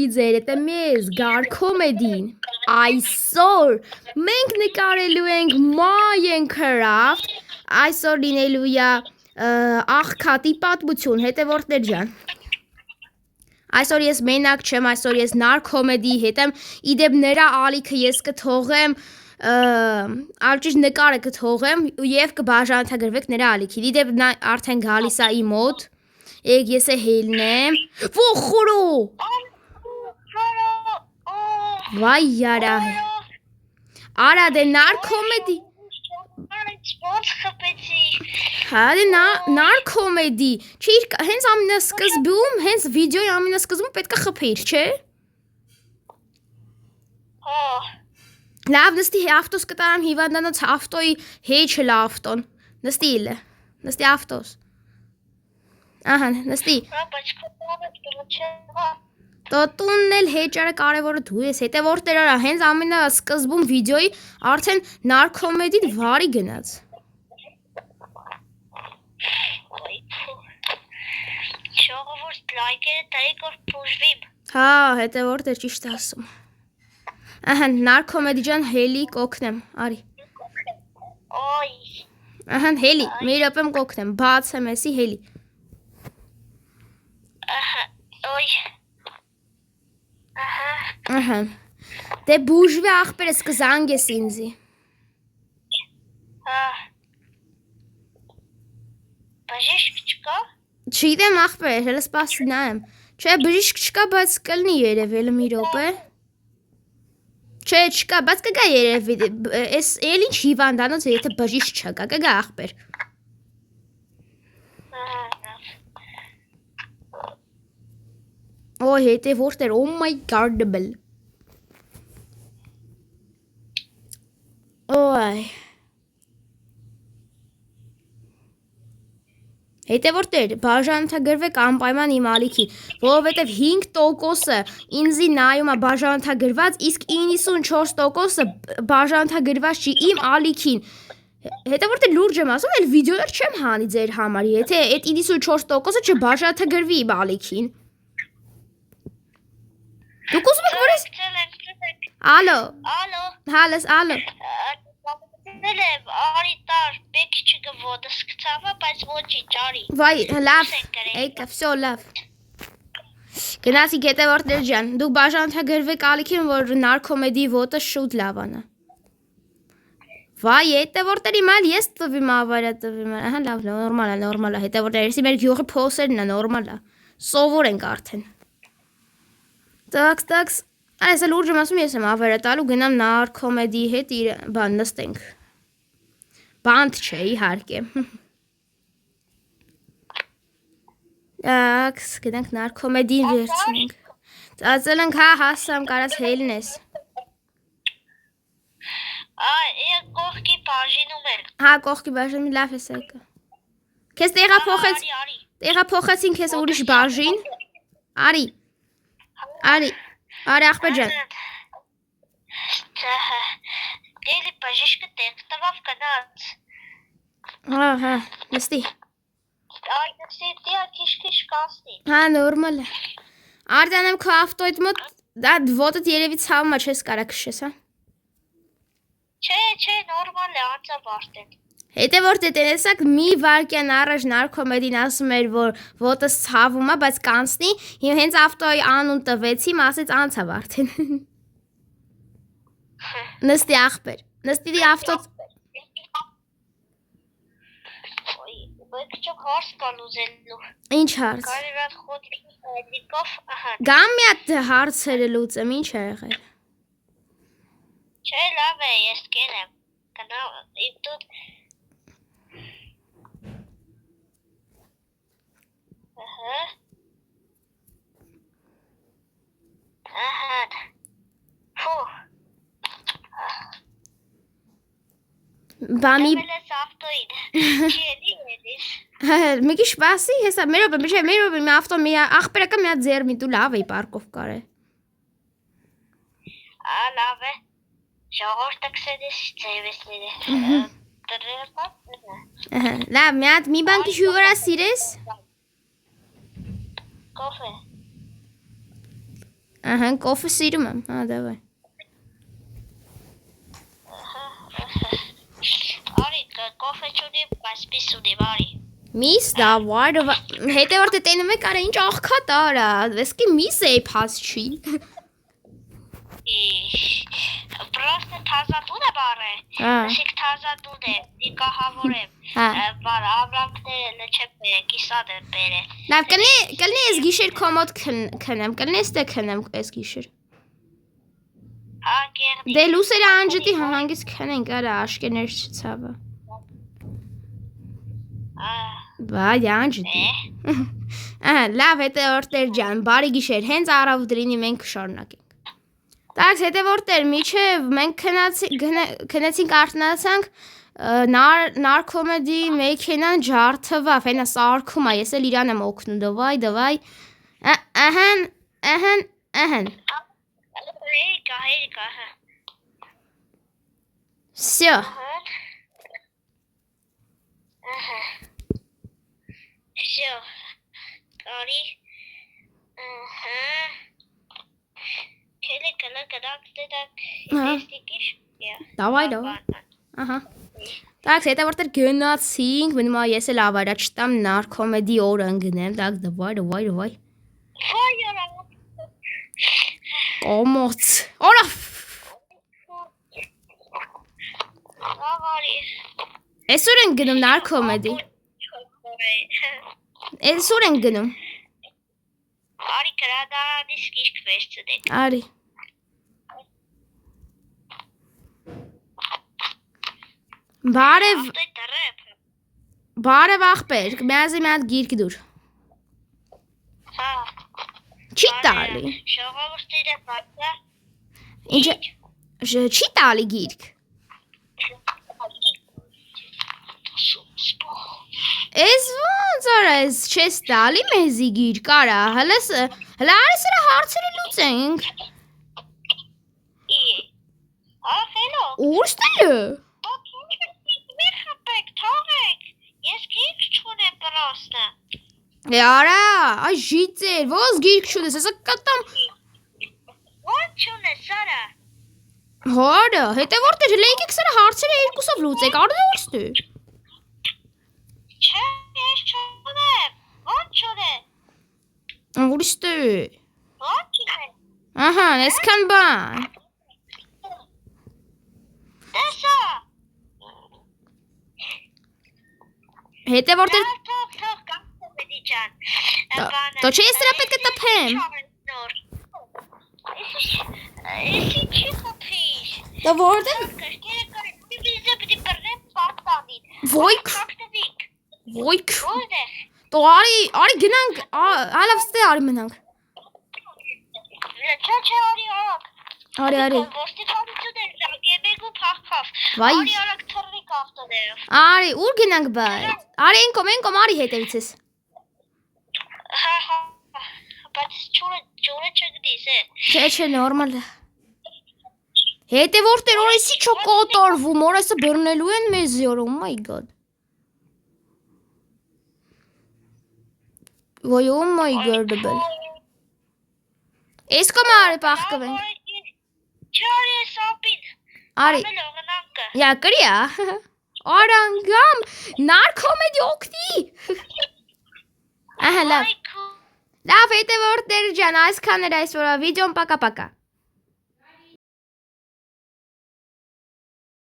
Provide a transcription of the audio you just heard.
Հանի ձեր հետ եմ ես, Գարքոմեդին։ Այսօր մենք նկարելու ենք Minecraft, այսօր լինելու է աղքատի պատմություն, հետևորդներ ջան։ Այսօր ես մենակ չեմ, այսօր ես Նարքոմեդի հետ եմ, իդեպ նրա ալիքը ես կթողեմ, ալճիշ նկարը կթողեմ և կբաժանորդագրվեք նրա ալիքին, իդեպ նա արդեն գալիս է իմ մոտ, ես է հելնեմ, վոխորո, վայ յարա, արա դե Նարքոմեդի, հա դե Նարքոմեդի, հենց ամենասկզբում, հենց վիդեոյի ամենասկզբում պետք է խփեիր, չէ? Լավ նստի ավտոս կտարամ հիվանդանոց ավտոյի հեչը լա ավտոն, նստի իլը, նստի ավտոս, ահա նստի, տոտունն էլ հեչարը կարևորը դու ես, հետևորդներ արա, հենց ամենասկզբում վիդեոյի արդեն Նարքոմեդին վարի գնաց։ Ժողովուրդ լայքերը տայիք որ բուժվիմ։ Հա, հետևորդներ ճիշտ ասում։ Ահա Նարքոմեդի ջան հելի կօգնեմ, արի։ Օй։ Ահա հելի, մի րոպեմ կօգնեմ, բացեմ էսի հելի։ Օй։ Ահա։ Դե բուժվի աղբերս կզանգես ինձի։ Բժիշկ չկա։ Չգիտեմ աղբեր, հələ սպասի նայեմ։ Չէ, բժիշկ չկա, բայց կլինի երևի մի րոպե։ Չէ, չկա, բայց կգա երևի, էս էլ ինչ հիվանդանոց եթե բժիշկ չկա, կգա աղբեր։ Օ, հետևորդներ, oh my god-able։ Օй։ Հետևորդներ, բաժանորդագրվեք անպայման իմ ալիքին, որովհետև 5%-ը ինձի նայում է բաժանորդագրված, իսկ 94%-ը բաժանորդագրված չի իմ ալիքին։ Հետևորդներ լուրջ եմ ասում, էլ վիդեոներ չեմ հանի ձեր համար, եթե այդ 94%-ը չբաժանորդագրվի իմ ալիքին։ Դուք ուզում եք որ ես։ Ալո։ Ալո։ Հալես, ալո։ Արի տար, բեք չգվոդս կցավա, բայց ոչինչ արի։ Վայ, լավ, եկա, վсё լավ։ Գնացիք հետևորդներ ջան, դուք բաժանորդագրվեք ալիքին, որ Նարքոմեդի ոտը շուտ լավանա։ Վայ, հետևորդների մալ ես տվիմ ավարա տվիմ, ահա լավ, նորմալ է, հետևորդներ, եսի մեր գյուղի փոսերն է, նորմալ է, սովոր ենք արդեն։ Տաքս, այս էլ ուրջում ասում ես եմ ավարա տալու, գնամ Նարքոմեդի հետ բան նստենք։ Բանդ չէ, իհարկե։ Տաքս, գնանք Նարքոմեդին վերցնենք։ Ծածել ենք, հա, հասամ, կարաս հելն ես։ Կողքի բաժինում են։ Հա, կողքի բաժին լավ ես եկա։ Քեզ տեղափոխեցին քեզ ուրիշ բաժին։ Արի աղբեր ջան։ Դելի բժիշկը տեղ տվավ կնած։ Հա, նստի։ Այ նստի դիա քիշ կասնի։ Հա, նորմալ է։ Արտանեմ քո ավտոյդ մոտ, դա ոտդ երևի ցավում է, չես կարա քշես, հա։ Չէ, նորմալ է, անցավ արդեն։ Հետևորդ տեսակ մի վարկյան առաջ Նարքոմեդին ասում էր, որ ոտս ցավում է, բայց կանցնի, հենց ավտոյի անուն տվեցի, ասեց անցավ արդեն։ Նստի աղբեր, նստի ավտո։ Բեք չոք հարց կան ուզելու։ Ինչ հարց։ Կարևատ խոդիկով, ահա։ Գամ մի հատ հարցերը լուծեմ, ինչ է եղել։ Չէ, լավ է, ես կենեմ։ Կնա, իմ դուտ։ Ահա։ Ֆու։ Բամի Ես ավտոյին։ Չի մի քիչ սպասի, հեսա մեր ավտո մի աղբերակը մի հատ ձեր մի դու լավ էի պարկով կարե։ Լավ է։ Ժողովուրդը քսեդես ծեվեսները։ Լավ, մի հատ մի բան քիչ հյուրա սիրես։ Կոֆե։ Ահա, կոֆե սիրում եմ։ Հա, դավայ։ Արի կոֆե չունի, բայց միս ունի, արի։ Միս դավայ, հետևորդը տենում եք արա ինչ աղքատ արա, վեսկի միս է փաս չի։ Պրոստը թազատուն է բարը։ Նշիկ թազատուն է, դիկահավոր է։ Բարը ավրանքները լչե բերը, կիսատ է բերը։ Լավ, կլնի ես գիշեր կոմոդ քնեմ, կլնի ես դե քնեմ ես գիշեր։ Դե լուսերը անջտի հանգից քնենք արա, աշկեներ չցավը։ Բայ անջտի։ Լավ, հետևորդներ ջան, բարի գիշեր, հենց առավոտրինի մենք կշարունակենք։ Так, հետևորդներ, միջև մենք քնեցինք արթնացանք, նարքոմեդի մեքենան ջարդվավ, հենա սարքում է, ես էլ իրան եմ օգնում, դվայ, ահեն։ Հերիկա, Всё, Всё, կարի, Давай, ահա։ Так, հետևորդներ գնացինք, մնում է ես էլ ավարա չտամ նարքոմեդի օրը ընգնեմ, так, давай։ Կոմոց, օրա։ Այսօր ենք գնում նարքոմեդի։ Այսօր ենք գնում։ Արի գրադարանից գիրք վերցնենք։ Արի։ Բարև աղբեր, մեզի մի հատ գիրք դուր։ Հա։ Չի տալի։ Ժողովուրդները բացա։ Ինչ չի տալի գիրք։ Էս ոնց արես չես տալի մեզի գիրք, արա, հլա արի սրա հարցերը լուծենք։ Ահելո։ Ուր ստելը։ Ես գիրք չունեմ պրոստը։ Արա, այ ժիծեր, ոնց գիրք չունես, ասա կտամ։ Ոնց չունես, Սարա։ Հորա, հետևորդներ, լեյքեք սրա հարցերը երկուսով լուծեք, արդյոք ստե։ Չէ, ես չունեմ, ոնց չունեմ։ Ուր ստե։ Ոնց չունեմ։ Ահա, այսքան բան։ Տեսա։ Հետևորդներ Թող կամպետի ջան։ Դո չէ ես սրա պետք է տփեմ։ Էսի չի խփիր։ Դա որտե՞ղ։ Ոյք։ Դո արի գնանք, ալավ ստե արի մնանք։ Չէ, Արի։ Ոստիկանություն էր զարգեբեգու փախփավ։ Վայ։ Արի արագ թռվի կախտոներով։ Արի, ուր գնանք բայց։ Արի ենկոմ արի հետևից ես։ Հա, բայց ջուրը չգդիս է։ Չէ, նորմալ է։ Հետևորդներ, օրեսի չո կոտորվում, օրեսը բռնելու են մեզ յոր, oh my god։ Ոյ, oh my god, բել։ Ես կոմ արի պախկվենք։ Չարի է սապին։ Արի։ Յա կրիա։ Արանգամ, նարքոմեդի օգնի։ Ահա լավ։ Լավ հետևորդներ ջան, այսքան էր այսօրվա վիդեոն, պակա։